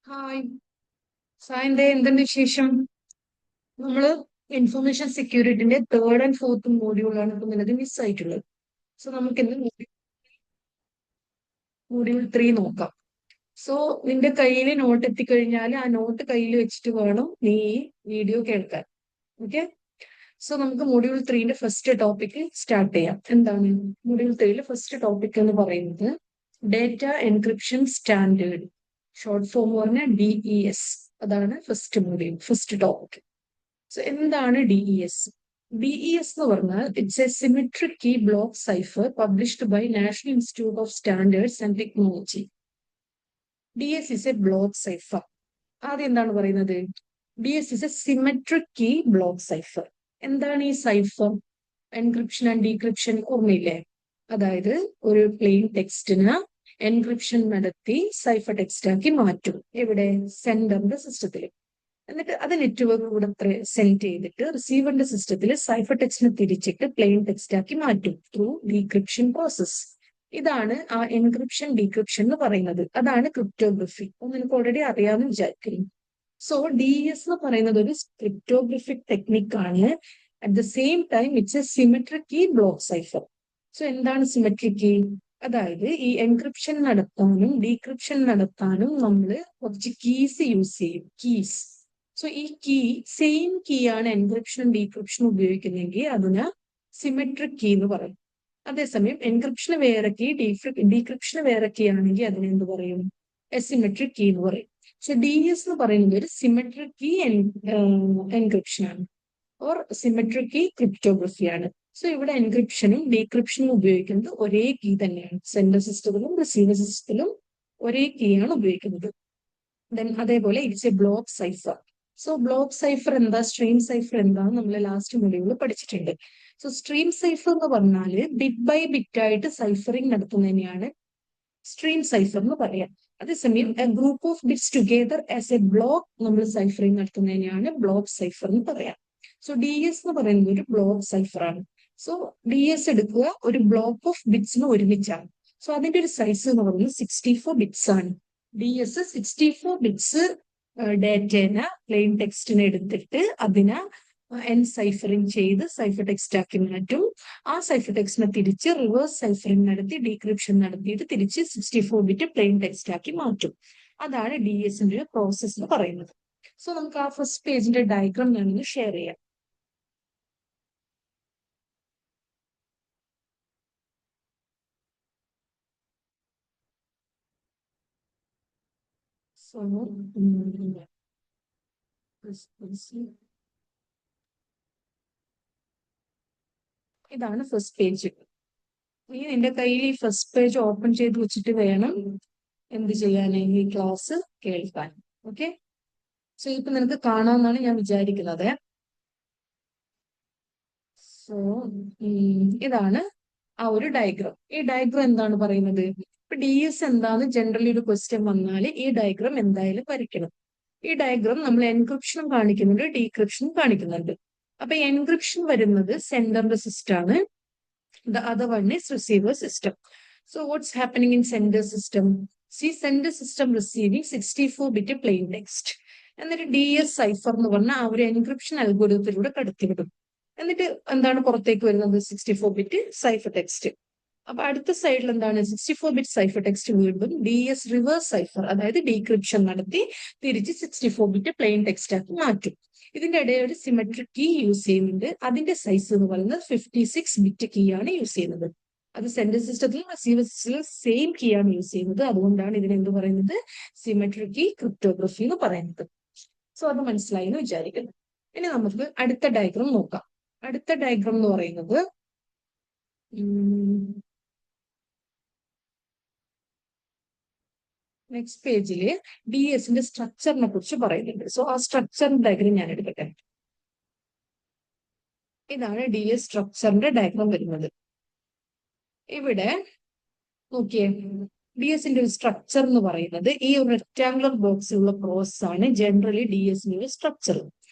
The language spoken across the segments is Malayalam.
ഹായ് സായന്തേ, എന്തുണ്ട് വിശേഷം? നമ്മള് ഇൻഫർമേഷൻ സെക്യൂരിറ്റിന്റെ തേർഡ് ആൻഡ് ഫോർത്ത് മോഡ്യൂളാണ് ഇപ്പൊ നിലവിൽ മിസ് ആയിട്ടുള്ളത്. സോ നമുക്ക് ഇന്ന് മോഡ്യൂൾ 3 നോക്കാം. സോ നിന്റെ കയ്യിൽ നോട്ട് എത്തിക്കഴിഞ്ഞാൽ ആ നോട്ട് കയ്യിൽ വെച്ചിട്ട് വേണം നീ ഈ വീഡിയോ കേൾക്കാൻ. ഓക്കെ. സോ നമുക്ക് മോഡ്യൂൾ 3ന്റെ ഫസ്റ്റ് ടോപ്പിക് സ്റ്റാർട്ട് ചെയ്യാം. എന്താണ് മോഡ്യൂൾ 3 ഫസ്റ്റ് ടോപ്പിക് എന്ന് പറയുന്നത്? Data encryption standard, short form പറഞ്ഞ DES. അതാണ് ഫസ്റ്റ് ടോപ്പിക്. സോ എന്താണ് DES? DES എന്ന് പറഞ്ഞാൽ it's a symmetric key block cipher published by National Institute of Standards and Technology. DES is a block cipher. ആദ്യം എന്താണ് പറയുന്നത്? DES is a symmetric key block cipher. എന്താണ് ഈ സൈഫർ? എൻക്രിപ്ഷൻ ആൻഡ് ഡീക്രിപ്ഷൻ ഓർമ്മയില്ലേ? അതായത് ഒരു പ്ലെയിൻ ടെക്സ്റ്റിന് എൻക്രിപ്ഷൻ നടത്തി സൈഫർ ടെക്സ്റ്റ് ആക്കി മാറ്റും. എവിടെ? സെൻഡറിന്റെ സിസ്റ്റത്തിൽ. എന്നിട്ട് അത് നെറ്റ്വർക്ക് കൂടെ സെൻഡ് ചെയ്തിട്ട് റിസീവറിന്റെ സിസ്റ്റത്തിൽ സൈഫർ ടെക്സ്റ്റിനെ തിരിച്ചിട്ട് പ്ലെയിൻ ടെക്സ്റ്റ് ആക്കി മാറ്റും ത്രൂ ഡീക്രിപ്ഷൻ പ്രോസസ്. ഇതാണ് ആ എൻക്രിപ്ഷൻ ഡീക്രിപ്ഷൻ എന്ന് പറയുന്നത്. അതാണ് ക്രിപ്റ്റോഗ്രഫി. അത് നിനക്ക് ഓൾറെഡി അറിയാമെന്ന് വിചാരിക്കുന്നു. സോ DES എന്ന് പറയുന്നത് ഒരു ക്രിപ്റ്റോഗ്രഫിക് ടെക്നിക്കാണ്. At the same time it's a symmetric key block cipher. So എന്താണ് സിമെട്രിക് കീ? അതായത് ഈ എൻക്രിപ്ഷൻ നടത്താനും ഡീക്രിപ്ഷൻ നടത്താനും നമ്മൾ കുറച്ച് കീസ് യൂസ് ചെയ്യും. കീസ്. സോ ഈ കീ, സെയിം കീ ആണ് എൻക്രിപ്ഷനും ഡീക്രിപ്ഷനും ഉപയോഗിക്കുന്നെങ്കിൽ അതിന് സിമെട്രിക് കീ എന്ന് പറയും. അതേസമയം എൻക്രിപ്ഷന് വേറെ കീ, ഡീക്രിപ്ഷന് വേറെ കീ ആണെങ്കിൽ അതിനെ എന്ത് പറയും? എസിമെട്രിക് കീ എന്ന് പറയും. പക്ഷെ DES എന്ന് പറയുന്നത് ഒരു സിമെട്രിക് കീ എൻക്രിപ്ഷൻ ആണ്, ഓർ സിമെട്രിക് കീ ക്രിപ്റ്റോഗ്രഫി ആണ്. സോ ഇവിടെ എൻക്രിപ്ഷനും ഡീക്രിപ്ഷനും ഉപയോഗിക്കുന്നത് ഒരേ കീ തന്നെയാണ്. സെൻഡർ സിസ്റ്റത്തിലും റിസീവർ സിസ്റ്റത്തിലും ഒരേ കീ ആണ് ഉപയോഗിക്കുന്നത്. ദെൻ അതേപോലെ it's A block cipher. So block cipher എന്താ, സ്ട്രീം സൈഫർ എന്താന്ന് നമ്മൾ ലാസ്റ്റ് മൊഡ്യൂളിൽ പഠിച്ചിട്ടുണ്ട്. സോ സ്ട്രീം സൈഫർ എന്ന് പറഞ്ഞാല് ബിറ്റ് ബൈ ബിറ്റ് ആയിട്ട് സൈഫറിങ് നടത്തുന്നതിനെയാണ് സ്ട്രീം സൈഫർ എന്ന് പറയാം. അതേസമയം group of bits together as A block നമ്മൾ സൈഫറിങ് നടത്തുന്നതിനെയാണ് ബ്ലോക്ക് സൈഫർ എന്ന് പറയാം. സോ DES എന്ന് പറയുന്നത് ഒരു ബ്ലോക്ക് സൈഫർ ആണ്. സോ DES എടുക്കുക, ഒരു ബ്ലോക്ക് ഓഫ് ബിറ്റ്സിന് ഒരുമിച്ചാണ്. സോ അതിന്റെ ഒരു സൈസ് എന്ന് പറയുന്നത് 64 ബിറ്റ്സ് ആണ്. DES 64 ബിറ്റ്സ് ഡേറ്റേനെ, പ്ലെയിൻ ടെക്സ്റ്റിനെ എടുത്തിട്ട് അതിനെ എൻസൈഫറിങ് ചെയ്ത് സൈഫർ ടെക്സ്റ്റ് ആക്കി മാറ്റും. ആ സൈഫർ ടെക്സ്റ്റിനെ തിരിച്ച് റിവേഴ്സ് സൈഫറിങ് നടത്തി ഡീക്രിപ്ഷൻ നടത്തിയിട്ട് തിരിച്ച് 64 ബിറ്റ് പ്ലെയിൻ ടെക്സ്റ്റ് ആക്കി മാറ്റും. അതാണ് DESന്റെ ഒരു പ്രോസസ് എന്ന് പറയുന്നത്. സോ നമുക്ക് ആ ഫസ്റ്റ് പേജിന്റെ ഡയഗ്രാം ഞാനൊന്ന് ഷെയർ ചെയ്യാം. സോ ഇതാണ് ഫസ്റ്റ് പേജ്. നീ നിന്റെ കയ്യിൽ ഈ ഫസ്റ്റ് പേജ് ഓപ്പൺ ചെയ്ത് വെച്ചിട്ട് വേണം എന്ത് ചെയ്യാനായി ഈ ക്ലാസ് കേൾക്കാൻ. ഓക്കെ. സോ ഇപ്പൊ നിനക്ക് കാണാമെന്നാണ് ഞാൻ വിചാരിക്കുന്നത്. സോ ഇതാണ് ആ ഒരു ഡയഗ്രാം. ഈ ഡയഗ്രാം എന്താണ് പറയുന്നത്? ഇപ്പൊ DES എന്താന്ന് ജനറലി ഒരു ക്വസ്റ്റ്യൻ വന്നാൽ ഈ ഡയഗ്രാം എന്തായാലും വരയ്ക്കണം. ഈ ഡയഗ്രാം നമ്മൾ എൻക്രിപ്ഷനും കാണിക്കുന്നുണ്ട്, ഡീക്രിപ്ഷനും കാണിക്കുന്നുണ്ട്. അപ്പൊ എൻക്രിപ്ഷൻ വരുന്നത് സെൻഡറിന്റെ സിസ്റ്റം ആണ്. The other one is receiver system. So what's happening in sender system? See, sender system receiving 64-bit plain text. എന്നിട്ട് DES സൈഫർ എന്ന് പറഞ്ഞാൽ ആ ഒരു എൻക്രിപ്ഷൻ അൽഗോരിതത്തിലൂടെ കടത്തിവിടും. എന്നിട്ട് എന്താണ് പുറത്തേക്ക് വരുന്നത്? 64-ബിറ്റ് സൈഫർ ടെക്സ്റ്റ്. അപ്പൊ അടുത്ത സൈഡിൽ എന്താണ്? 64-ബിറ്റ് സൈഫർ ടെക്സ്റ്റ് വീണ്ടും DES റിവേഴ്സ് സൈഫർ, അതായത് ഡീക്രിപ്ഷൻ നടത്തി തിരിച്ച് 64-ബിറ്റ് പ്ലെയിൻ ടെക്സ്റ്റ് ആക്കി മാറ്റും. ഇതിന്റെ ഇടയിൽ ഒരു സിമെട്രിക് കീ യൂസ് ചെയ്യുന്നുണ്ട്. അതിന്റെ സൈസ് എന്ന് പറയുന്നത് 56-ബിറ്റ് കീ ആണ് യൂസ് ചെയ്യുന്നത്. അത് സെൻഡർ സിസ്റ്റത്തിലും റിസീവർ സിസ്റ്റത്തിലും സെയിം കീ ആണ് യൂസ് ചെയ്യുന്നത്. അതുകൊണ്ടാണ് ഇതിനെ എന്ത് പറയുന്നത്? സിമെട്രിക് കീ ക്രിപ്റ്റോഗ്രഫി എന്ന് പറയുന്നത്. സോ അത് മനസ്സിലായി എന്ന് വിചാരിക്കുന്നു. ഇനി നമുക്ക് അടുത്ത ഡയഗ്രാം നോക്കാം. അടുത്ത ഡയഗ്രാം എന്ന് പറയുന്നത് നെക്സ്റ്റ് പേജില് DESന്റെ സ്ട്രക്ചറിനെ കുറിച്ച് പറയുന്നുണ്ട്. സോ ആ സ്ട്രക്ചറിന്റെ ഡയഗ്രാം ഞാൻ എടുക്കട്ടെ. ഇതാണ് DES സ്ട്രക്ചറിന്റെ ഡയഗ്രാം വരുന്നത്. ഇവിടെ നോക്കിയേ, DESന്റെ ഒരു സ്ട്രക്ചർ എന്ന് പറയുന്നത് ഈ ഒരു റെക്ടാങ്കുലർ ബോക്സിലുള്ള പ്രോസസ് ആണ് ജനറലി DESന്റെ ഒരു സ്ട്രക്ചർ.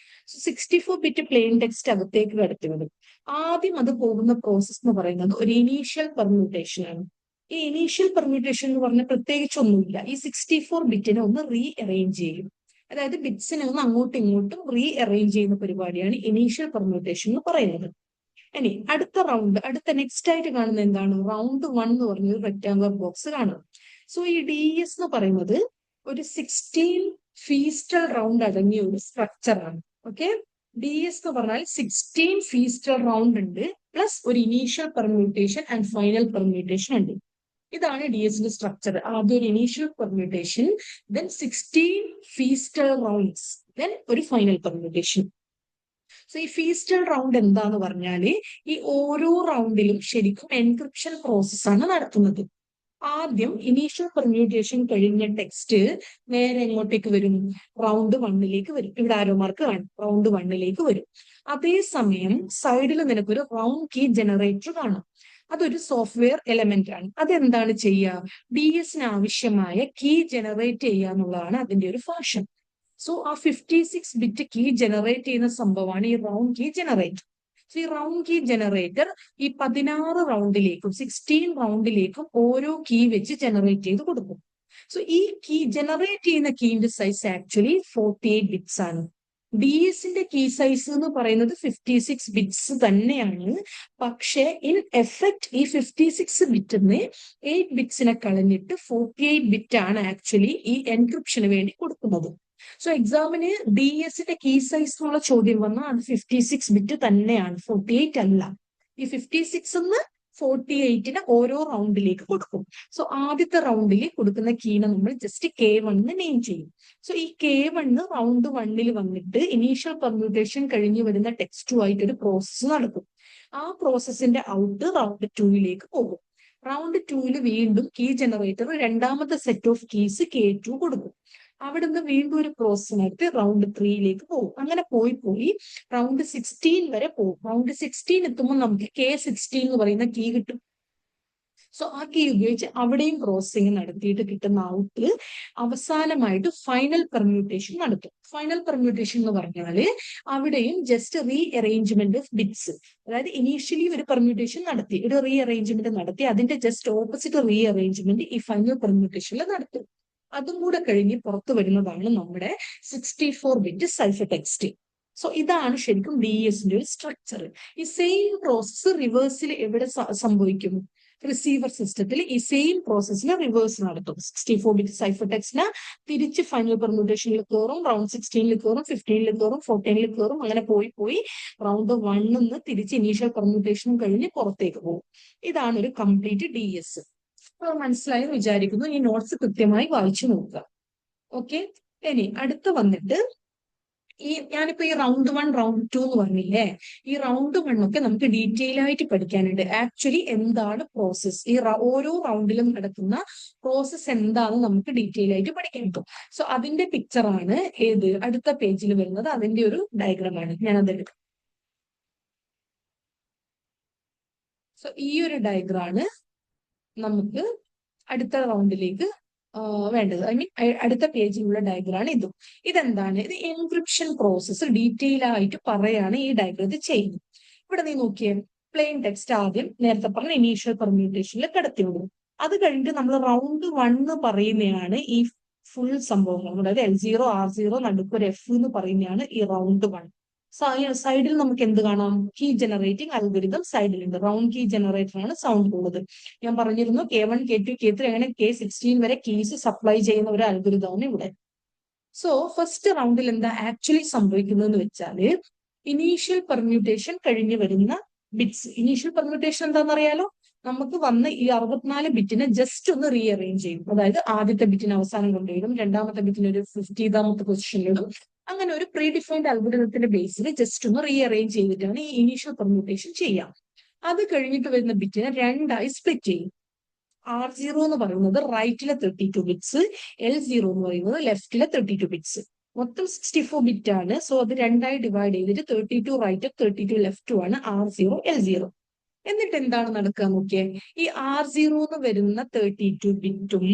64-ബിറ്റ് പ്ലെയിൻ ടെക്സ്റ്റ് അകത്തേക്ക് കടത്തിവിടും. ആദ്യം അത് പോകുന്ന പ്രോസസ് എന്ന് പറയുന്നത് ഒരു ഇനീഷ്യൽ പെർമ്യൂട്ടേഷൻ ആണ്. ഈ ഇനീഷ്യൽ പെർമ്യൂട്ടേഷൻ എന്ന് പറഞ്ഞാൽ പ്രത്യേകിച്ചൊന്നുമില്ല. ഈ 64 ബിറ്റിനെ ഒന്ന് റീ അറേഞ്ച് ചെയ്യും. അതായത് ബിറ്റ്സിനെ ഒന്ന് അങ്ങോട്ടും ഇങ്ങോട്ടും റീ അറേഞ്ച് ചെയ്യുന്ന പരിപാടിയാണ് ഇനീഷ്യൽ പെർമ്യൂട്ടേഷൻ എന്ന് പറയുന്നത്. ഇനി അടുത്ത റൗണ്ട്, അടുത്ത നെക്സ്റ്റ് ആയിട്ട് കാണുന്ന എന്താണ്? റൗണ്ട് 1 എന്ന് പറഞ്ഞൊരു റെക്ടാങ്കുലർ ബോക്സ് കാണും. സോ ഈ DS എന്ന് പറയുന്നത് ഒരു 16 ഫീസ്റ്റൽ റൗണ്ട് അടങ്ങിയ ഒരു സ്ട്രക്ചർ ആണ്. ഓക്കെ, DS എന്ന് പറഞ്ഞാൽ 16 ഫീസ്റ്റൽ റൗണ്ട് ഉണ്ട്, പ്ലസ് ഒരു initial permutation and final permutation ഉണ്ട്. ഇതാണ് DS സ്ട്രക്ചർ. ആദ്യം ഒരു initial permutation, then 16 Feistel rounds, then ഒരു ഫൈനൽ പെർമ്യൂട്ടേഷൻ. സോ ഈ ഫീസ്റ്റൽ റൗണ്ട് എന്താന്ന് പറഞ്ഞാല് ഈ ഓരോ റൗണ്ടിലും ശരിക്കും എൻക്രിപ്ഷൻ പ്രോസസ് ആണ് നടത്തുന്നത്. ആദ്യം ഇനീഷ്യൽ പെർമ്യൂട്ടേഷൻ കഴിഞ്ഞ ടെക്സ്റ്റ് നേരെ എങ്ങോട്ടേക്ക് വരും? റൗണ്ട് 1ലേക്ക് വരും. ഇവിടെ ആരോ മാർക്ക് കാണും. റൗണ്ട് 1ലേക്ക് വരും. അതേസമയം സൈഡിൽ നിനക്കൊരു റൗണ്ട് കീ ജനറേറ്റർ കാണും. അതൊരു സോഫ്റ്റ്വെയർ എലമെന്റ് ആണ്. അതെന്താണ് ചെയ്യുക? DS ആവശ്യമായ കീ ജനറേറ്റ് ചെയ്യുക എന്നുള്ളതാണ് അതിന്റെ ഒരു ഫംഗ്ഷൻ. സോ ആ 56 ബിറ്റ് കീ ജനറേറ്റ് ചെയ്യുന്ന സംഭവമാണ് ഈ റൗണ്ട് കീ ജനറേറ്റർ. സോ ഈ റൗണ്ട് കീ ജനറേറ്റർ ഈ 16 റൗണ്ടിലേക്കും 16 റൗണ്ടിലേക്കും ഓരോ കീ വെച്ച് ജനറേറ്റ് ചെയ്ത് കൊടുക്കും. സോ ഈ കീ ജനറേറ്റ് ചെയ്യുന്ന കീന്റെ സൈസ് ആക്ച്വലി 48 ബിറ്റ്സ് ആണ്. DS കീ സൈസ് എന്ന് പറയുന്നത് 56 ബിറ്റ്സ് തന്നെയാണ്. പക്ഷെ ഇൻ എഫക്ട് ഈ 56 ബിറ്റിന്ന് 8 ബിറ്റ്സിനെ കളഞ്ഞിട്ട് 48 ബിറ്റ് ആണ് ആക്ച്വലി ഈ എൻക്രിപ്ഷന് വേണ്ടി കൊടുക്കുന്നത്. സോ എക്സാമിന് DS കീ സൈസ് എന്നുള്ള ചോദ്യം വന്നാൽ അത് 56 ബിറ്റ് തന്നെയാണ്, 48 അല്ല. ഈ 56 48 ഓരോ റൗണ്ടിലേക്ക് കൊടുക്കും. സോ ആദ്യത്തെ റൗണ്ടിൽ കൊടുക്കുന്ന കീനെ നമ്മൾ ജസ്റ്റ് K1 നെയിം ചെയ്യും. സോ ഈ K1 റൗണ്ട് 1ൽ വന്നിട്ട് ഇനീഷ്യൽ പെർമ്യൂട്ടേഷൻ കഴിഞ്ഞ് വരുന്ന ടെക്സ്റ്റുമായിട്ട് ഒരു പ്രോസസ്സ് നടക്കും. ആ പ്രോസസ്സിന്റെ ഔട്ട് റൗണ്ട് 2ലേക്ക് പോകും. റൗണ്ട് 2ൽ വീണ്ടും കീ ജനറേറ്റർ രണ്ടാമത്തെ സെറ്റ് ഓഫ് കീസ് K2 കൊടുക്കും. അവിടുന്ന് വീണ്ടും ഒരു പ്രോസസ്സിനായിട്ട് റൗണ്ട് 3ലേക്ക് പോകും. അങ്ങനെ പോയി റൗണ്ട് 16 വരെ പോകും. റൗണ്ട് 16 എത്തുമ്പോൾ നമുക്ക് K16 എന്ന് പറയുന്ന കീ കിട്ടും. സോ ആ കീ ഉപയോഗിച്ച് അവിടെയും പ്രോസസ്സിംഗ് നടത്തിയിട്ട് കിട്ടുന്ന ഔട്ട് അവസാനമായിട്ട് ഫൈനൽ പെർമ്യൂട്ടേഷൻ നടത്തും. ഫൈനൽ പെർമ്യൂട്ടേഷൻ എന്ന് പറഞ്ഞാല് അവിടെയും just re arrangement of bits. അതായത് ഇനീഷ്യലി ഒരു പെർമ്യൂട്ടേഷൻ നടത്തി, ഒരു റീ അറേഞ്ച്മെന്റ് നടത്തി, അതിന്റെ ജസ്റ്റ് ഓപ്പോസിറ്റ് റീ അറേഞ്ച്മെന്റ് ഈ ഫൈനൽ പെർമ്യൂട്ടേഷനിൽ നടത്തും. അതും കൂടെ കഴിഞ്ഞ് പുറത്തു വരുന്നതാണ് നമ്മുടെ 64 ബിറ്റ് സൈഫർ ടെക്സ്റ്റ്. സോ ഇതാണ് ശരിക്കും DS ഒരു സ്ട്രക്ചർ. ഈ സെയിം പ്രോസസ്സ് റിവേഴ്സിൽ എവിടെ സംഭവിക്കും? റിസീവർ സിസ്റ്റത്തിൽ ഈ സെയിം പ്രോസസ്സിന് റിവേഴ്സ് നടത്തും. 64 ബിറ്റ് സൈഫർ ടെക്സ്റ്റിന് തിരിച്ച് ഫൈനൽ പെർമ്യൂട്ടേഷനിൽ കയറും, റൗണ്ട് 16ൽ കയറും, 15ൽ കയറും, 14ൽ കയറും. അങ്ങനെ പോയി റൗണ്ട് 1 തിരിച്ച് ഇനീഷ്യൽ പെർമ്യൂട്ടേഷനും കഴിഞ്ഞ് പുറത്തേക്ക് പോകും. ഇതാണ് ഒരു കംപ്ലീറ്റ് DS. മനസ്സിലായെന്ന് വിചാരിക്കുന്നു. ഈ നോട്ട്സ് കൃത്യമായി വായിച്ചു നോക്കുക. ഓക്കെ, ഇനി അടുത്ത് വന്നിട്ട് ഞാനിപ്പോ ഈ റൗണ്ട് 1 റൗണ്ട് 2 എന്ന് പറഞ്ഞില്ലേ, ഈ റൗണ്ട് 1 ഒക്കെ നമുക്ക് ഡീറ്റെയിൽ ആയിട്ട് പഠിക്കാനുണ്ട്. ആക്ച്വലി എന്താണ് പ്രോസസ്, ഈ ഓരോ റൗണ്ടിലും നടക്കുന്ന പ്രോസസ് എന്താണെന്ന് നമുക്ക് ഡീറ്റെയിൽ ആയിട്ട് പഠിക്കാൻ കിട്ടും. സോ അതിന്റെ പിക്ചറാണ് ഏത് അടുത്ത പേജിൽ വരുന്നത്. അതിന്റെ ഒരു ഡയഗ്രാമാണ് ഞാൻ അതെടുക്കാം. സോ ഈ ഒരു ഡയഗ്രാണ് നമുക്ക് അടുത്ത റൗണ്ടിലേക്ക് വേണ്ടത്. ഐ മീൻ അടുത്ത പേജിലുള്ള ഡയഗ്രാണ് ഇതും. ഇതെന്താണ്? ഇത് എൻക്രിപ്ഷൻ പ്രോസസ്സ് ഡീറ്റെയിൽ ആയിട്ട് പറയാണ് ഈ ഡയഗ്രത്തിൽ ചെയ്യുന്നത്. ഇവിടെ നീ നോക്കിയേ, പ്ലെയിൻ ടെക്സ്റ്റ് ആദ്യം നേരത്തെ പറഞ്ഞ ഇനീഷ്യൽ പെർമ്യൂട്ടേഷനിൽ കിടത്തിവിടും. അത് കഴിഞ്ഞിട്ട് നമ്മൾ റൗണ്ട് 1 പറയുന്നതാണ് ഈ ഫുൾ സംഭവങ്ങൾ. അതായത് L0 R0 നടുക്കൊരു F എന്ന് പറയുന്നതാണ് ഈ റൗണ്ട് 1. സൈഡിൽ നമുക്ക് എന്ത് കാണാം? കീ ജനറേറ്റിംഗ് അൽഗോരിതം സൈഡിലുണ്ട്. റൗണ്ട് കീ ജനറേറ്റർ ആണ് സൗണ്ട് ഉള്ളത്. ഞാൻ പറഞ്ഞിരുന്നു K1 K2 K3 അങ്ങനെ K16 വരെ കീസ് സപ്ലൈ ചെയ്യുന്ന ഒരു അൽഗോരിതമാണ് ഇവിടെ. സോ ഫസ്റ്റ് റൗണ്ടിൽ എന്താ ആക്ച്വലി സംഭവിക്കുന്നതെന്ന് വെച്ചാല് ഇനീഷ്യൽ പെർമ്യൂട്ടേഷൻ കഴിഞ്ഞ് വരുന്ന ബിറ്റ്സ്. Initial permutation എന്താണെന്നറിയാലോ? നമുക്ക് വന്ന ഈ 64 ബിറ്റിനെ ജസ്റ്റ് ഒന്ന് റീ അറേഞ്ച് ചെയ്യും. അതായത് ആദ്യത്തെ ബിറ്റിന് അവസാനം കൊണ്ടുവരും, രണ്ടാമത്തെ ബിറ്റിന് ഒരു 50th പൊസിഷനിലിടും. അങ്ങനെ ഒരു പ്രീ ഡിഫൈൻഡ് അൽഗോരിതത്തിന്റെ ബേസിൽ ജസ്റ്റ് ഒന്ന് റീ അറേഞ്ച് ചെയ്തിട്ടാണ് ഈ ഇനീഷ്യൽ പെർമ്യൂട്ടേഷൻ ചെയ്യാം. അത് കഴിഞ്ഞിട്ട് വരുന്ന ബിറ്റിനെ രണ്ടായി സ്പ്ലിറ്റ് ചെയ്യും. R0 എന്ന് പറയുന്നത് റൈറ്റിലെ 32 ബിറ്റ്സ്, L0 എന്ന് പറയുന്നത് ലെഫ്റ്റിലെ 32 ബിറ്റ്സ്. മൊത്തം 64 ബിറ്റ് ആണ്. സോ അത് രണ്ടായി ഡിവൈഡ് ചെയ്തിട്ട് 32 റൈറ്റും 32 ലെഫ്റ്റും ആണ് R0 L0. എന്നിട്ട് എന്താണ് നടക്കുക നോക്കിയേ, ഈ R0 എന്ന് വരുന്ന 32 ബിറ്റും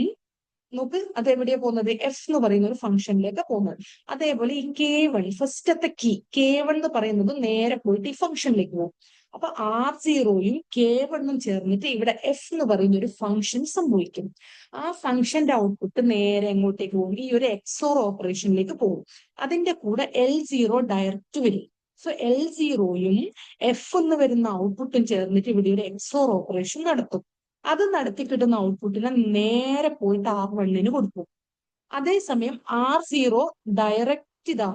നോക്ക് അതെവിടെയാ പോകുന്നത്? F എന്ന് പറയുന്ന ഒരു ഫംഗ്ഷനിലേക്ക് പോകുന്നത്. അതേപോലെ ഈ K1 ഫസ്റ്റത്തെ കീ K1 എന്ന് പറയുന്നത് നേരെ പോയിട്ട് ഈ ഫംഗ്ഷനിലേക്ക് പോകും. അപ്പൊ R0യും K1ഉം ചേർന്നിട്ട് ഇവിടെ F എന്ന് പറയുന്ന ഒരു ഫംഗ്ഷൻ സംഭവിക്കും. ആ ഫംഗ്ഷന്റെ ഔട്ട്പുട്ട് നേരെ എങ്ങോട്ടേക്ക് പോകും? ഈ ഒരു XOR ഓപ്പറേഷനിലേക്ക് പോകും. അതിന്റെ കൂടെ L0 ഡയറക്റ്റ് വരും. സോ L0യും F എന്ന് വരുന്ന ഔട്ട്പുട്ടും ചേർന്നിട്ട് ഇവിടെ ഒരു XOR ഓപ്പറേഷൻ നടത്തും. അത് നടത്തി കിട്ടുന്ന ഔട്ട്പുട്ടിനെ നേരെ പോയിട്ട് R1ന് കൊടുക്കും. അതേസമയം R0 ഡയറക്റ്റ് ഇതാ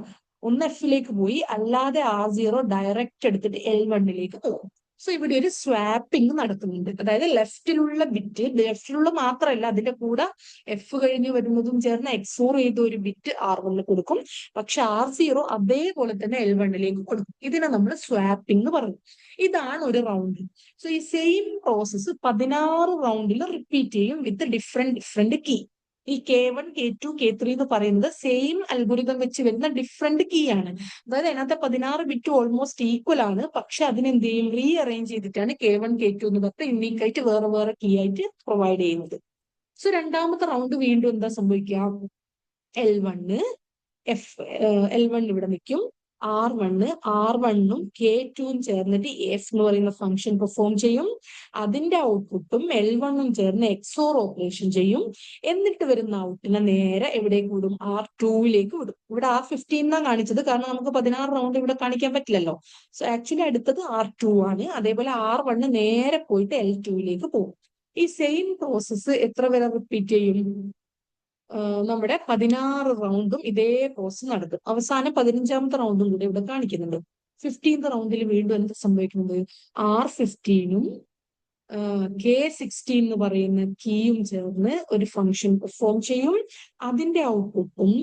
ഒന്ന് Fലേക്ക് പോയി, അല്ലാതെ R0 ഡയറക്റ്റ് എടുത്തിട്ട് L1ലേക്ക് പോകും. സോ ഇവിടെ ഒരു സ്വാപ്പിംഗ് നടക്കുന്നുണ്ട്. അതായത് ലെഫ്റ്റിലുള്ള ബിറ്റ്, ലെഫ്റ്റിലുള്ള മാത്രമല്ല അതിന്റെ കൂടെ F കഴിഞ്ഞ് വരുന്നതും ചേർന്ന് XOR ചെയ്ത ഒരു ബിറ്റ് R1ന് കൊടുക്കും. പക്ഷെ R0 അതേപോലെ തന്നെ L1ലേക്ക് കൊടുക്കും. ഇതിനെ നമ്മൾ സ്വാപ്പിംഗ് പറയും. ഇതാണ് ഒരു റൗണ്ട്. സോ ഈ സെയിം പ്രോസസ്സ് 16 റൗണ്ടിൽ റിപ്പീറ്റ് ചെയ്യും വിത്ത് ഡിഫറെന്റ് കീ. ഈ K1, K2, K3 എന്ന് പറയുന്നത് സെയിം അൽഗോരിതം വെച്ച് വരുന്ന ഡിഫറെന്റ് കീ ആണ്. അതായത് അതിനകത്തെ 16 ബിറ്റ് ഓൾമോസ്റ്റ് ഈക്വൽ ആണ്. പക്ഷെ അതിനെന്ത് ചെയ്യും? റീ അറേഞ്ച് ചെയ്തിട്ടാണ് K1, K2 എന്ന് പറഞ്ഞ യുണീക്ക് ആയിട്ട് വേറെ വേറെ കീ ആയിട്ട് പ്രൊവൈഡ് ചെയ്യുന്നത്. സോ രണ്ടാമത്തെ റൗണ്ട് വീണ്ടും എന്താ സംഭവിക്കുക? L1 ഇവിടെ നിൽക്കും. R1ഉം K2ഉം ചേർന്നിട്ട് F എന്ന് പറയുന്ന ഫംഗ്ഷൻ പെർഫോം ചെയ്യും. അതിന്റെ ഔട്ട്പുട്ടും L1ഉം ചേർന്ന് XOR ഓപ്പറേഷൻ ചെയ്യും. എന്നിട്ട് വരുന്ന ഔട്ടിനെ നേരെ എവിടേക്ക് വിടും? R2ലേക്ക് വിടും. ഇവിടെ R15 എന്നാണ് കാണിച്ചത്, കാരണം നമുക്ക് 16 റൗണ്ട് ഇവിടെ കാണിക്കാൻ പറ്റില്ലല്ലോ. സോ ആക്ച്വലി അടുത്തത് R2 ആണ്. അതേപോലെ R1 നേരെ പോയിട്ട് L2ലേക്ക് പോകും. ഈ സെയിം പ്രോസസ്സ് എത്ര വരെ റിപ്പീറ്റ് ചെയ്യും? നമ്മുടെ 16 റൗണ്ടും ഇതേ പ്രോസസ് നടക്കും. അവസാനം 15ാമത്തെ റൗണ്ടും കൂടെ ഇവിടെ കാണിക്കുന്നുണ്ട്. 15th റൗണ്ടിൽ വീണ്ടും എന്ത് സംഭവിക്കുന്നത്? R15ഉം K16 എന്ന് പറയുന്ന കീയും ചേർന്ന് ഒരു ഫംഗ്ഷൻ പെർഫോം ചെയ്യും. അതിന്റെ ഔട്ട്പുട്ടും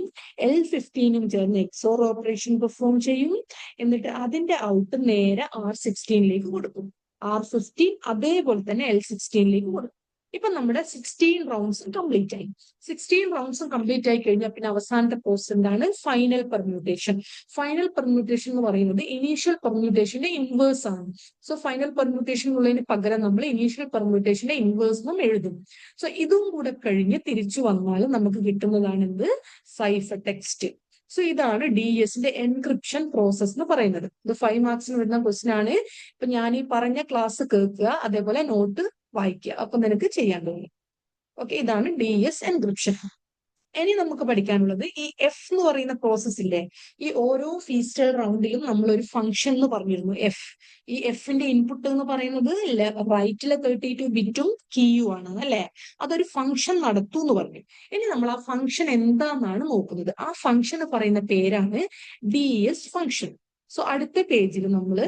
L15ഉം ചേർന്ന് XOR ഓപ്പറേഷൻ പെർഫോം ചെയ്യും. എന്നിട്ട് അതിന്റെ ഔട്ട് നേരെ R16ലേക്ക് കൊടുക്കും. R15 അതേപോലെ തന്നെ L16ലേക്ക് കൊടുക്കും. ഇപ്പൊ നമ്മുടെ 16 റൗണ്ട്സ് കംപ്ലീറ്റ് ആയി. 16 റൗണ്ട്സും കംപ്ലീറ്റ് ആയി കഴിഞ്ഞാൽ പിന്നെ അവസാനത്തെ പ്രോസസ് എന്താണ്? Final permutation. ഫൈനൽ പെർമ്യൂട്ടേഷൻ എന്ന് പറയുന്നത് ഇനീഷ്യൽ പെർമ്യൂട്ടേഷന്റെ ഇൻവേഴ്സ് ആണ്. സോ ഫൈനൽ പെർമ്യൂട്ടേഷൻ ഉള്ളതിന് പകരം നമ്മൾ ഇനീഷ്യൽ പെർമ്യൂട്ടേഷന്റെ ഇൻവേഴ്സ് എന്നും എഴുതും. സോ ഇതും കൂടെ കഴിഞ്ഞ് തിരിച്ചു വന്നാൽ നമുക്ക് കിട്ടുന്നതാണ് എന്ത്? Cipher text. സോ ഇതാണ് DESന്റെ എൻക്രിപ്ഷൻ പ്രോസസ് എന്ന് പറയുന്നത്. ഇത് 5 മാർക്സിന് വരുന്ന ക്വസ്റ്റ്യൻ ആണ്. ഇപ്പൊ ഞാൻ ഈ പറഞ്ഞ ക്ലാസ് കേൾക്കുക, അതേപോലെ നോട്ട് വായിക്കുക. അപ്പൊ നിനക്ക് ചെയ്യാൻ തോന്നും. ഓക്കെ, ഇതാണ് DES എൻക്രിപ്ഷൻ. ഇനി നമുക്ക് പഠിക്കാനുള്ളത് ഈ F എന്ന് പറയുന്ന പ്രോസസ് ഇല്ലേ? ഈ ഓരോ ഫീസ്റ്റൽ റൗണ്ടിലും നമ്മൾ ഒരു ഫംഗ്ഷൻ എന്ന് പറഞ്ഞിരുന്നു F. ഈ Fന്റെ ഇൻപുട്ട് എന്ന് പറയുന്നത് റൈറ്റിലെ 32 ബിറ്റും കീയും ആണ് അല്ലെ? അതൊരു ഫംഗ്ഷൻ നടത്തൂ എന്ന് പറഞ്ഞു. ഇനി നമ്മൾ ആ ഫംഗ്ഷൻ എന്താണെന്നാണ് നോക്കുന്നത്. ആ ഫംഗ്ഷൻ പറയുന്ന പേരാണ് DES ഫംഗ്ഷൻ. സോ അടുത്ത പേജിൽ നമ്മൾ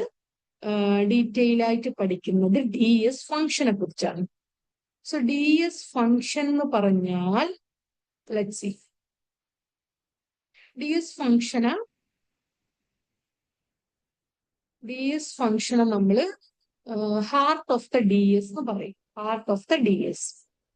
ഡീറ്റെയിൽ ആയിട്ട് പഠിക്കുന്നത് DES ഫംഗ്ഷനെ കുറിച്ചാണ്. സോ DES ഫംഗ്ഷൻ എന്ന് പറഞ്ഞാൽ let's see. DES ഫംഗ്ഷനെ നമ്മൾ ഹാർട്ട് ഓഫ് ദ DES എന്ന് പറയും. Heart of the DES.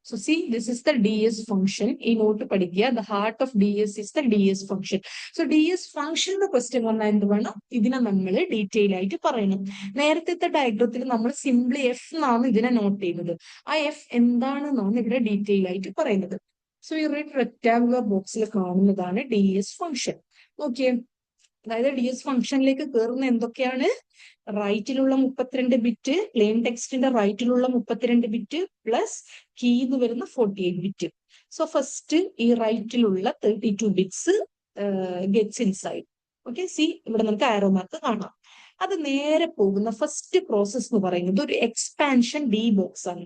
So see, this is the DES function. ഈ നോട്ട് പഠിക്കുക. The heart of DES is the DES function. So DES function എന്ന ക്വസ്റ്റ്യൻ വന്നാൽ എന്ത് വേണം? ഇതിനെ നമ്മൾ ഡീറ്റെയിൽ ആയിട്ട് പറയണം. നേരത്തെ ഡയഗ്രത്തിൽ നമ്മൾ സിംപ്ലി F എന്നാണ് ഇതിനെ നോട്ട് ചെയ്യുന്നത്. ആ F എന്താണെന്നാണ് ഇവിടെ ഡീറ്റെയിൽ ആയിട്ട് പറയുന്നത്. സോ ഈ റെക്ടാങ്കുലർ ബോക്സിൽ കാണുന്നതാണ് DES ഫംഗ്ഷൻ. നോക്കിയേ, അതായത് DES ഫംഗ്ഷനിലേക്ക് കയറുന്ന എന്തൊക്കെയാണ്? റൈറ്റിലുള്ള 32 ബിറ്റ്, പ്ലെയിൻ ടെക്സ്റ്റിന്റെ റൈറ്റിലുള്ള 32 ബിറ്റ് പ്ലസ് കീന്ന് വരുന്ന 48 ബിറ്റ്. സോ ഫസ്റ്റ് ഈ റൈറ്റിലുള്ള 32 bits gets inside. Okay, C ഇവിടെ നമുക്ക് ആരോ മാർക്ക് കാണാം. അത് നേരെ പോകുന്ന ഫസ്റ്റ് പ്രോസസ് എന്ന് പറയുന്നത് ഒരു എക്സ്പാൻഷൻ ഡി ബോക്സ് ആണ്.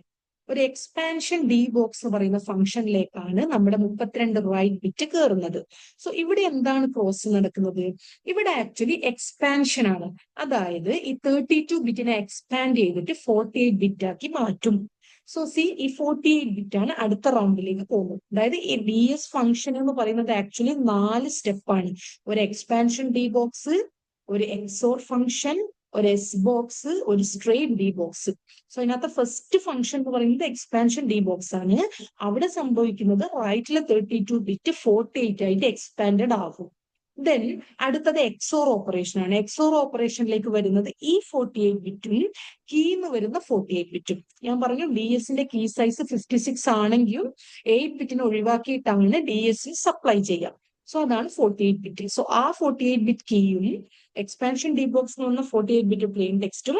ഒരു എക്സ്പാൻഷൻ ഡി ബോക്സ് എന്ന് പറയുന്ന ഫംഗ്ഷനിലേക്കാണ് നമ്മുടെ 32 റൈറ്റ് ബിറ്റ് കയറുന്നത്. സോ ഇവിടെ എന്താണ് പ്രോസസ് നടക്കുന്നത്? ഇവിടെ ആക്ച്വലി എക്സ്പാൻഷൻ ആണ്. അതായത് ഈ 32 ബിറ്റിനെ എക്സ്പാൻഡ് ചെയ്തിട്ട് 48 ബിറ്റ് ആക്കി മാറ്റും. സോ സി, ഈ 48 ബിറ്റ് ആണ് അടുത്ത റൗണ്ടിലേക്ക് പോകുന്നത്. അതായത് ഈ DES ഫംഗ്ഷൻ എന്ന് പറയുന്നത് ആക്ച്വലി 4 സ്റ്റെപ്പാണ്. ഒരു എക്സ്പാൻഷൻ ഡി ബോക്സ്, ഒരു XOR ഫംഗ്ഷൻ, ഒരു S ബോക്സ്, ഒരു സ്ട്രെയിറ്റ് ഡി ബോക്സ്. സോ ഇതിനകത്ത് ഫസ്റ്റ് ഫംഗ്ഷൻ എന്ന് പറയുന്നത് എക്സ്പാൻഷൻ ഡി ബോക്സ് ആണ്. അവിടെ സംഭവിക്കുന്നത് റൈറ്റിലെ 32 ബിറ്റ് 48 ആയിട്ട് എക്സ്പാൻഡഡ് ആകും. ദെൻ അടുത്തത് XOR ഓപ്പറേഷൻ ആണ്. XOR ഓപ്പറേഷനിലേക്ക് വരുന്നത് ഈ 48 ബിറ്റും കീന്ന് വരുന്ന 48 ബിറ്റും. ഞാൻ പറഞ്ഞു DESന്റെ കീ സൈസ് 56 ആണെങ്കിലും 8 ബിറ്റിനെ ഒഴിവാക്കിയിട്ടാണ് DESൽ സപ്ലൈ ചെയ്യുക. സോ അതാണ് 48 ബിറ്റ്. സോ ആ 48 ബിറ്റ് കീയും എക്സ്പാൻഷൻ ഡീബോക്സ് എന്ന് പറഞ്ഞ 48 ബിറ്റ് പ്ലെയിൻ ടെക്സ്റ്റും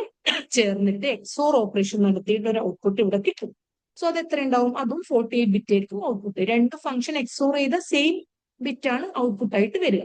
ചേർന്നിട്ട് XOR ഓപ്പറേഷൻ നടത്തിയിട്ട് ഒരു ഔട്ട്പുട്ട് ഇവിടെ കിട്ടും. സോ അത് എത്ര ഉണ്ടാവും? അതും 48 ബിറ്റ് ആയിരിക്കും ഔട്ട്പുട്ട്. രണ്ട് ഫംഗ്ഷൻ XOR ചെയ്ത സെയിം ബിറ്റ് ആണ് ഔട്ട്പുട്ട് ആയിട്ട് വരിക.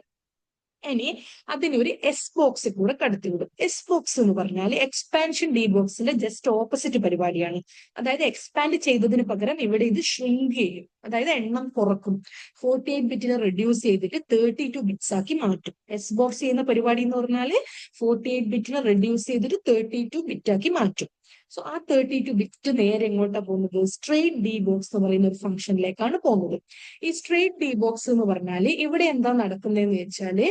ഇനി അതിനൊരു എസ് ബോക്സ് കൂടെ കടത്തിവിടും. എസ് ബോക്സ് എന്ന് പറഞ്ഞാൽ എക്സ്പാൻഷൻ ഡി ബോക്സിന്റെ ജസ്റ്റ് ഓപ്പോസിറ്റ് പരിപാടിയാണ്. അതായത് എക്സ്പാൻഡ് ചെയ്തതിന് പകരം ഇവിടെ ഇത് ഷ്രിങ്ക് ചെയ്യും, അതായത് എണ്ണം കുറക്കും. 48 ബിറ്റിനെ റെഡ്യൂസ് ചെയ്തിട്ട് 32 ബിറ്റ്സ് ആക്കി മാറ്റും. എസ് ബോക്സ് ചെയ്യുന്ന പരിപാടി എന്ന് പറഞ്ഞാൽ 48 ബിറ്റിനെ റെഡ്യൂസ് ചെയ്തിട്ട് 32 ബിറ്റ് ആക്കി മാറ്റും. സോ ആ 32 ബിറ്റ് നേരെ എങ്ങോട്ടാ പോകുന്നത്? സ്ട്രെയിറ്റ് ഡി ബോക്സ് എന്ന് പറയുന്ന ഒരു ഫംഗ്ഷനിലേക്കാണ് പോകുന്നത്. ഈ സ്ട്രെയിറ്റ് ഡി ബോക്സ് എന്ന് പറഞ്ഞാൽ ഇവിടെ എന്താ നടക്കുന്നതെന്ന് വെച്ചാല്,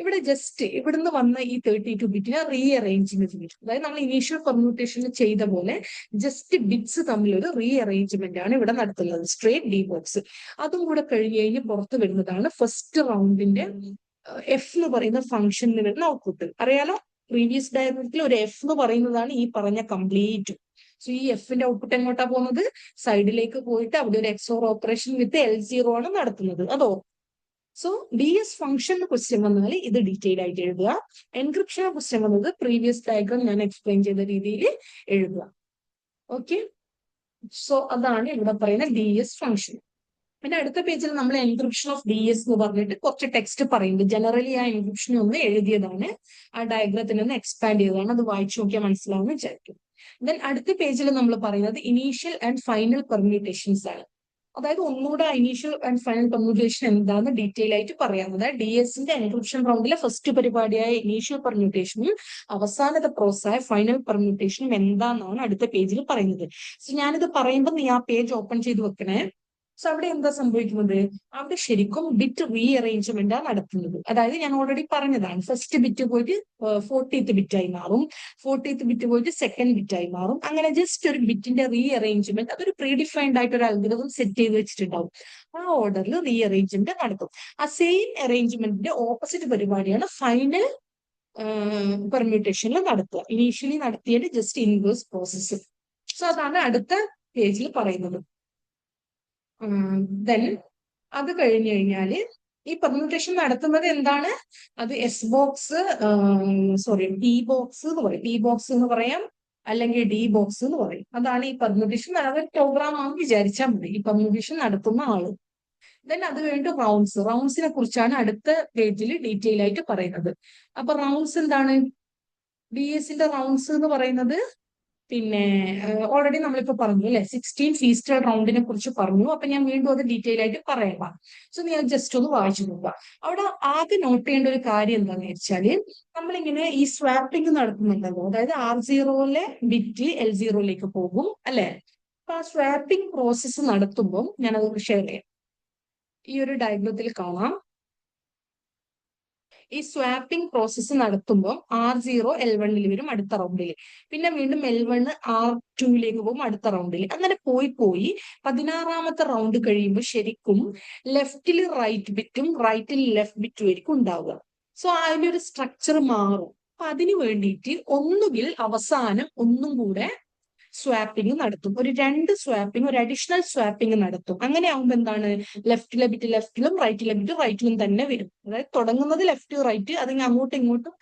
ഇവിടെ ജസ്റ്റ് ഇവിടുന്ന് വന്ന ഈ 32 ബിറ്റിനെ റീഅറേഞ്ച്മെന്റ് ചെയ്യും. അതായത് നമ്മൾ ഇനീഷ്യൽ പെർമ്യൂട്ടേഷനിൽ ചെയ്ത പോലെ ജസ്റ്റ് ബിറ്റ്സ് തമ്മിലൊരു റീഅറേഞ്ച്മെന്റ് ആണ് ഇവിടെ നടത്തുന്നത്, സ്ട്രെയിറ്റ് ഡി ബോക്സ്. അതും കൂടെ കഴിഞ്ഞ് കഴിഞ്ഞ് പുറത്ത് വരുന്നതാണ് ഫസ്റ്റ് റൗണ്ടിന്റെ എഫ് എന്ന് പറയുന്ന ഫംഗ്ഷനിൽ വരുന്ന ഔട്ട്പുട്ട്. അറിയാലോ, പ്രീവിയസ് ഡയഗ്രത്തിൽ ഒരു എഫ് എന്ന് പറയുന്നതാണ് ഈ പറഞ്ഞ കംപ്ലീറ്റ്. സോ ഈ എഫിന്റെ ഔട്ട്പുട്ട് എങ്ങോട്ടാ പോകുന്നത്? സൈഡിലേക്ക് പോയിട്ട് അവിടെ ഒരു XOR ഓപ്പറേഷൻ വിത്ത് L0 ആണ് നടത്തുന്നത്. അതോ so D S function question വന്നാൽ ഇത് ഡീറ്റെയിൽ ആയിട്ട് എഴുതുക. എൻക്രിപ്ഷൻ ക്വസ്റ്റ്യൻ വന്നത് പ്രീവിയസ് ഡയഗ്രാം ഞാൻ എക്സ്പ്ലെയിൻ ചെയ്ത രീതിയിൽ എഴുതുക. ഓക്കെ, സോ അതാണ് ഇവിടെ പറയുന്ന ഡി എസ് ഫംഗ്ഷൻ. പിന്നെ അടുത്ത പേജിൽ നമ്മൾ എൻക്രിപ്ഷൻ ഓഫ് ഡി എസ് എന്ന് പറഞ്ഞിട്ട് കുറച്ച് ടെക്സ്റ്റ് പറയുന്നുണ്ട്. ജനറലി ആ എൻക്രിപ്ഷൻ ഒന്ന് എഴുതിയതാണ്, ആ ഡയഗ്രത്തിന് ഒന്ന് എക്സ്പാൻഡ് ചെയ്തതാണ്. അത് വായിച്ചു നോക്കിയാൽ മനസ്സിലാവുമെന്ന് വിചാരിക്കും. ദെൻ അടുത്ത പേജിൽ നമ്മൾ പറയുന്നത് ഇനീഷ്യൽ ആൻഡ് ഫൈനൽ പെർമ്യൂട്ടേഷൻസ് ആണ്. അതായത് ഒന്നുകൂടെ ഇനീഷ്യൽ ആൻഡ് ഫൈനൽ പെർമ്യൂട്ടേഷൻ എന്താണെന്ന് ഡീറ്റെയിൽ ആയിട്ട് പറയാം. അതായത് ഡി എസിന്റെ എൻക്രിപ്ഷൻ റൗണ്ടിലെ ഫസ്റ്റ് പരിപാടിയായ ഇനീഷ്യൽ പെർമ്യൂട്ടേഷനും അവസാനത്തെ പ്രോസസ്സായ ഫൈനൽ പെർമ്യൂട്ടേഷനും എന്താണെന്നാണ് അടുത്ത പേജിൽ പറയുന്നത്. സോ ഞാനിത് പറയുമ്പോൾ നീ ആ പേജ് ഓപ്പൺ ചെയ്ത് വെക്കണേ. സോ അവിടെ എന്താ സംഭവിക്കുന്നത്? അവിടെ ശരിക്കും ബിറ്റ് റീഅറേഞ്ച്മെന്റ് ആണ് നടത്തുന്നത്. അതായത് ഞാൻ ഓൾറെഡി പറഞ്ഞതാണ്, ഫസ്റ്റ് ബിറ്റ് പോയിട്ട് 40th ബിറ്റായി മാറും, 40th ബിറ്റ് പോയിട്ട് സെക്കൻഡ് ബിറ്റായി മാറും. അങ്ങനെ ജസ്റ്റ് ഒരു ബിറ്റിന്റെ റീഅറേഞ്ച്മെന്റ്, അതൊരു പ്രീഡിഫൈൻഡ് ആയിട്ട് ഒരു അൽഗോരിതം സെറ്റ് ചെയ്ത് വെച്ചിട്ടുണ്ടാവും. ആ ഓർഡറിൽ റീഅറേഞ്ച്മെന്റ് നടത്തും. ആ സെയിം അറേഞ്ച്മെന്റിന്റെ ഓപ്പോസിറ്റ് പരിപാടിയാണ് ഫൈനൽ പെർമ്യൂട്ടേഷനിൽ നടത്തുക. ഇനീഷ്യലി നടത്തിയത് ജസ്റ്റ് ഇൻവേഴ്സ് പ്രോസസ്സ്. സോ അതാണ് അടുത്ത പേജിൽ പറയുന്നത്. ദെൻ അത് കഴിഞ്ഞു കഴിഞ്ഞാല് ഈ പെർമ്യൂട്ടേഷൻ നടത്തുന്നത് എന്താണ്? അത് എസ് ബോക്സ്, ഡി ബോക്സ് എന്ന് പറയും. ഡി ബോക്സ് എന്ന് പറയാം, അല്ലെങ്കിൽ ഡി ബോക്സ് എന്ന് പറയും. അതാണ് ഈ പെർമ്യൂട്ടേഷൻ. അതൊരു പ്രോഗ്രാം ആണെന്ന് വിചാരിച്ചാൽ മതി ഈ പെർമ്യൂട്ടേഷൻ നടത്തുന്ന ആള്. ദെൻ അത് കഴിഞ്ഞിട്ട് റൗണ്ട്സിനെ കുറിച്ചാണ് അടുത്ത പേജിൽ ഡീറ്റെയിൽ ആയിട്ട് പറയുന്നത്. അപ്പൊ റൗണ്ട്സ് എന്താണ്? ഡി എസിന്റെ റൗണ്ട്സ് എന്ന് പറയുന്നത്, പിന്നെ ഓൾറെഡി നമ്മളിപ്പോ പറഞ്ഞു അല്ലെ, 16 ഫീസ്റ്റൽ റൗണ്ടിനെ കുറിച്ച് പറഞ്ഞു. അപ്പൊ ഞാൻ വീണ്ടും അത് ഡീറ്റെയിൽ ആയിട്ട് പറയാം. സോ നീ ജസ്റ്റ് ഒന്ന് വായിച്ചു നോക്കുക. അവിടെ ആദ്യം നോട്ട് ചെയ്യേണ്ട ഒരു കാര്യം എന്താണെന്ന് വെച്ചാല്, നമ്മളിങ്ങനെ ഈ സ്വാപ്പിംഗ് നടത്തുന്നുണ്ടല്ലോ, അതായത് R0 ബിറ്റ് L0 പോകും അല്ലെ. അപ്പൊ ആ സ്വാപ്പിംഗ് പ്രോസസ്സ് നടത്തുമ്പോൾ ഞാനത് ഷെയർ ചെയ്യാം. ഈ ഒരു ഡയഗ്രത്തിൽ കാണാം, ഈ സ്വാപ്പിംഗ് പ്രോസസ്സ് നടത്തുമ്പോൾ R0 L1 വരും അടുത്ത റൗണ്ടിൽ, പിന്നെ വീണ്ടും L1 R2 പോകും അടുത്ത റൗണ്ടിൽ. അങ്ങനെ പോയി 16ാമത്തെ റൗണ്ട് കഴിയുമ്പോൾ ശരിക്കും ലെഫ്റ്റിൽ റൈറ്റ് ബിറ്റും റൈറ്റിൽ ലെഫ്റ്റ് ബിറ്റും ആയിരിക്കും ഉണ്ടാവുക. സോ അതിന്റെ ഒരു സ്ട്രക്ചർ മാറും. അപ്പൊ അതിനു വേണ്ടിയിട്ട് ഒന്നുകിൽ അവസാനം ഒന്നും കൂടെ സ്വാപ്പിംഗ് നടത്തും, ഒരു അഡീഷണൽ സ്വാപ്പിംഗ് നടത്തും. അങ്ങനെ ആകുമ്പോൾ എന്താണ്, ലെഫ്റ്റിലെ ബിറ്റ് ലെഫ്റ്റിലും റൈറ്റിലെ ബിറ്റ് റൈറ്റിലും തന്നെ വരും. അതായത് തുടങ്ങുന്നത് ലെഫ്റ്റ് റൈറ്റ്, അതിന് അങ്ങോട്ടും ഇങ്ങോട്ടും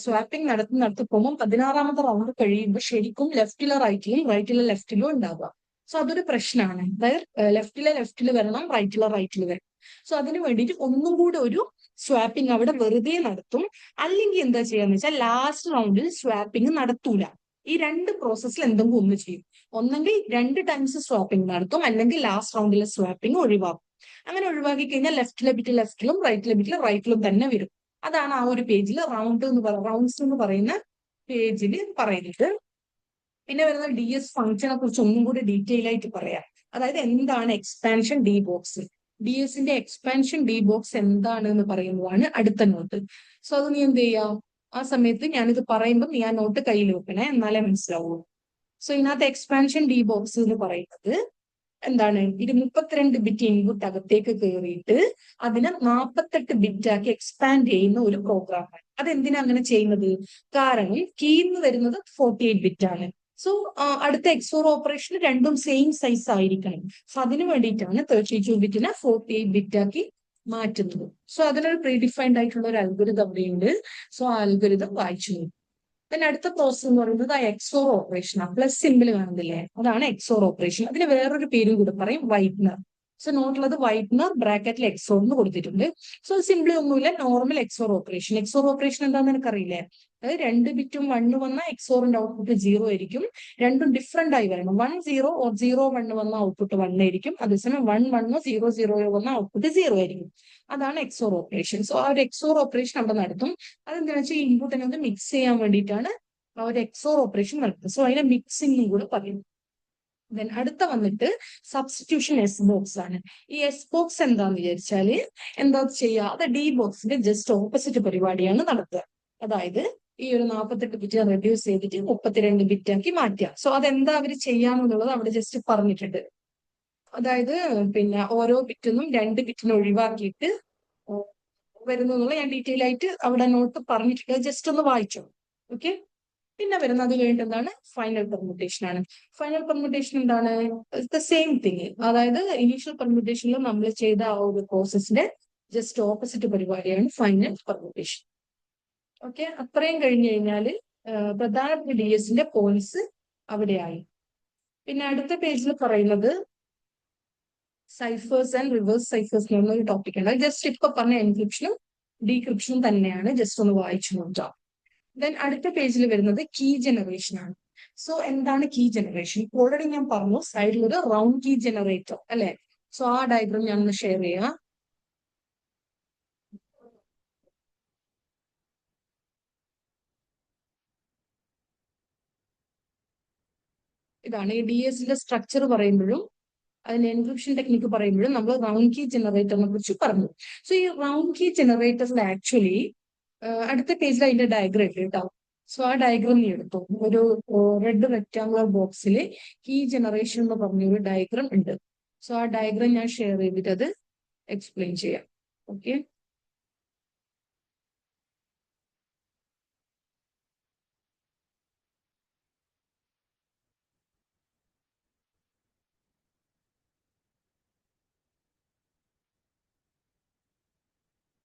സ്വാപ്പിംഗ് നടത്തി പോകുമ്പോൾ 16ാമത്തെ റൗണ്ട് കഴിയുമ്പോൾ ശരിക്കും ലെഫ്റ്റിലെ റൈറ്റിലെ ലെഫ്റ്റിലും ഉണ്ടാവുക. സോ അതൊരു പ്രശ്നമാണ്. അതായത് ലെഫ്റ്റിലെ വരണം, റൈറ്റിലെ വരണം. സോ അതിന് വേണ്ടിയിട്ട് ഒന്നും കൂടെ ഒരു സ്വാപ്പിംഗ് അവിടെ വെറുതെ നടത്തും. അല്ലെങ്കിൽ എന്താ ചെയ്യാന്ന് വെച്ചാൽ ലാസ്റ്റ് റൗണ്ടിൽ സ്വാപ്പിംഗ് നടത്തൂല. ഈ രണ്ട് പ്രോസസ്സിൽ എന്തെങ്കിലും ഒന്ന് ചെയ്യും. ഒന്നെങ്കിൽ 2 ടൈംസ് സ്വാപ്പിംഗ് നടത്തും, അല്ലെങ്കിൽ ലാസ്റ്റ് റൗണ്ടിലെ സ്വാപ്പിംഗ് ഒഴിവാക്കും. അങ്ങനെ ഒഴിവാക്കി കഴിഞ്ഞാൽ ലെഫ്റ്റിലെ ബിറ്റ് ലെഫ്റ്റിലും റൈറ്റിലെ ബിറ്റ് റൈറ്റിലും തന്നെ വരും. അതാണ് ആ ഒരു പേജിൽ റൗണ്ട്സ് എന്ന് പറയുന്ന പേജിൽ പറയുന്നത്. പിന്നെ വരുന്ന ഡി എസ് ഫംഗ്ഷനെ കുറിച്ച് ഒന്നും കൂടി ഡീറ്റെയിൽ ആയിട്ട് പറയാം. അതായത് എന്താണ് എക്സ്പാൻഷൻ ഡി ബോക്സ്, ഡി എസിന്റെ എക്സ്പാൻഷൻ ഡി ബോക്സ് എന്താണ് എന്ന് പറയുന്നതാണ് അടുത്ത നോട്ട്. സോ അത് നീ എന്ത് ചെയ്യാം, ആ സമയത്ത് ഞാനിത് പറയുമ്പോൾ നീ ആ നോട്ട് കയ്യിൽ വെക്കണേ, എന്നാലേ മനസ്സിലാവൂ. സോ ഇതിനകത്ത് എക്സ്പാൻഷൻ ഡി ബോക്സ് എന്ന് പറയുന്നത് എന്താണ്, ഇത് 32 ബിറ്റ് ഇൻപുട്ട് അകത്തേക്ക് കയറിയിട്ട് അതിനെ 48 ബിറ്റ് ആക്കി എക്സ്പാൻഡ് ചെയ്യുന്ന ഒരു പ്രോഗ്രാമാണ്. അതെന്തിനാ അങ്ങനെ ചെയ്യുന്നത്? കാരണം കീ എന്ന് വരുന്നത് 48 ബിറ്റ് ആണ്. സോ അടുത്ത XOR ഓപ്പറേഷൻ രണ്ടും സെയിം സൈസ് ആയിരിക്കണം. സോ അതിന് വേണ്ടിയിട്ടാണ് 32 ബിറ്റിനെ 48 ബിറ്റ് ആക്കി മാറ്റുന്നത്. സോ അതിനൊരു പ്രീ ഡിഫൈൻഡ് ആയിട്ടുള്ള ഒരു അൽഗോരിതം അവിടെയുണ്ട്. സോ ആ അൽഗോരിതം വായിച്ചു നോക്കും. പിന്നെ അടുത്ത പ്രോസസ് എന്ന് പറയുന്നത് ആ എക്സോർ ഓപ്പറേഷൻ ആണ്. പ്ലസ് സിമ്പിൾ കാണുന്നില്ലേ, അതാണ് എക്സോർ ഓപ്പറേഷൻ. അതിന് വേറൊരു പേരും കൂടെ പറയും, വൈറ്റ്നർ. സോ നോട്ടുള്ളത് വൈറ്റ്നർ ബ്രാക്കറ്റിൽ എക്സോർ എന്ന് കൊടുത്തിട്ടുണ്ട്. സോ സിമ്പിളി ഒന്നുമില്ല, normal XOR operation. XOR operation എന്താണെന്ന് എനിക്കറിയില്ലേ? അതായത് 2 ബിറ്റും 1 വന്ന എക്സോറിന്റെ ഔട്ട്പുട്ട് 0 ആയിരിക്കും. രണ്ടും ഡിഫറെന്റ് ആയി വരണം. 1 0 ഓർ 0 1 വന്ന ഔട്ട്പുട്ട് 1 ആയിരിക്കും. അതേസമയം 1 1 0 0 വന്ന ഔട്ട്പുട്ട് 0 ആയിരിക്കും. അതാണ് എക്സോർ ഓപ്പറേഷൻ. സോ ആ ഒരു എക്സോർ ഓപ്പറേഷൻ അവിടെ നടത്തും. അതെന്താണെന്ന് വെച്ചാൽ ഇൻപുട്ടിനെ ഒന്ന് മിക്സ് ചെയ്യാൻ വേണ്ടിയിട്ടാണ് ആ ഒരു എക്സോർ ഓപ്പറേഷൻ നടത്തുന്നത്. സോ അതിനെ മിക്സിംഗ് കൂടെ പറയും. ദെൻ അടുത്ത വന്നിട്ട് സബ്സ്റ്റിറ്റ്യൂഷൻ എസ് ബോക്സ് ആണ്. ഈ എസ് ബോക്സ് എന്താന്ന് വിചാരിച്ചാല് എന്താ ചെയ്യുക, അത് ഡി ബോക്സിന്റെ ജസ്റ്റ് ഓപ്പോസിറ്റ് പരിപാടിയാണ് നടത്തുക. അതായത് ഈ ഒരു 48 ബിറ്റ് റെഡ്യൂസ് ചെയ്തിട്ട് 32 ബിറ്റ് ആക്കി മാറ്റുക. സോ അതെന്താ അവർ ചെയ്യാന്നുള്ളത് അവിടെ ജസ്റ്റ് പറഞ്ഞിട്ടുണ്ട്. അതായത് പിന്നെ ഓരോ ബിറ്റിന്നും 2 ബിറ്റിനെ ഒഴിവാക്കിയിട്ട് വരുന്നു എന്നുള്ള ഞാൻ ഡീറ്റെയിൽ ആയിട്ട് അവിടെ നോട്ട് പറഞ്ഞിട്ടുണ്ട്. ജസ്റ്റ് ഒന്ന് വായിച്ചോ. ഓക്കെ. പിന്നെ വരുന്നത് അത് കഴിഞ്ഞിട്ട് എന്താണ്, ഫൈനൽ പെർമുട്ടേഷൻ ആണ്. ഫൈനൽ പെർമുട്ടേഷൻ എന്താണ്, ദ സെയിം തിങ്. അതായത് ഇനീഷ്യൽ പെർമുട്ടേഷനിൽ നമ്മൾ ചെയ്ത ആ ഒരു പ്രോസസ്സിന്റെ ജസ്റ്റ് ഓപ്പോസിറ്റ് പരിപാടിയാണ് ഫൈനൽ പെർമുട്ടേഷൻ. ഓക്കെ. അത്രയും കഴിഞ്ഞു കഴിഞ്ഞാല് പ്രധാനപ്പെട്ട ഡി എസിന്റെ പോയിന്റ്സ് അവിടെയായി. പിന്നെ അടുത്ത പേജിൽ പറയുന്നത് സൈഫേഴ്സ് ആൻഡ് റിവേഴ്സ് സൈഫേഴ്സ് എന്നുള്ള ഒരു ടോപ്പിക് ഉണ്ട്. ജസ്റ്റ് ഇപ്പൊ പറഞ്ഞ എൻക്രിപ്ഷനും ഡീക്രിപ്ഷനും തന്നെയാണ്. ജസ്റ്റ് ഒന്ന് വായിച്ചു നോക്കാം. ദെൻ അടുത്ത പേജിൽ വരുന്നത് കീ ജനറേഷൻ ആണ്. സോ എന്താണ് കീ ജനറേഷൻ? ഓൾറെഡി ഞാൻ പറഞ്ഞു, സൈഡിൽ ഒരു റൗണ്ട് കീ ജനറേറ്റർ അല്ലെ. സോ ആ ഡയഗ്രാം ഞാൻ ഒന്ന് ഷെയർ ചെയ്യാം. ഇതാണ് ഈ ഡി എസിന്റെ സ്ട്രക്ചർ പറയുമ്പോഴും അതിന്റെ എൻക്രിപ്ഷൻ ടെക്നിക്ക് പറയുമ്പോഴും നമ്മൾ റൗണ്ട് കീ ജനറേറ്ററിനെ കുറിച്ച് പറഞ്ഞു. സോ ഈ റൗണ്ട് കീ ജനറേറ്ററിൽ ആക്ച്വലി അടുത്ത പേജിൽ അതിന്റെ ഡയഗ്രം ഉണ്ട് കേട്ടോ. സോ ആ ഡയഗ്രം നീ എടുത്തു. ഒരു റെഡ് റെക്ടാങ്കുലർ ബോക്സിൽ കീ ജനറേഷൻ എന്ന് പറഞ്ഞൊരു ഡയഗ്രം ഉണ്ട്. സോ ആ ഡയഗ്രം ഞാൻ ഷെയർ ചെയ്തിട്ട് അത് എക്സ്പ്ലെയിൻ ചെയ്യാം. ഓക്കെ.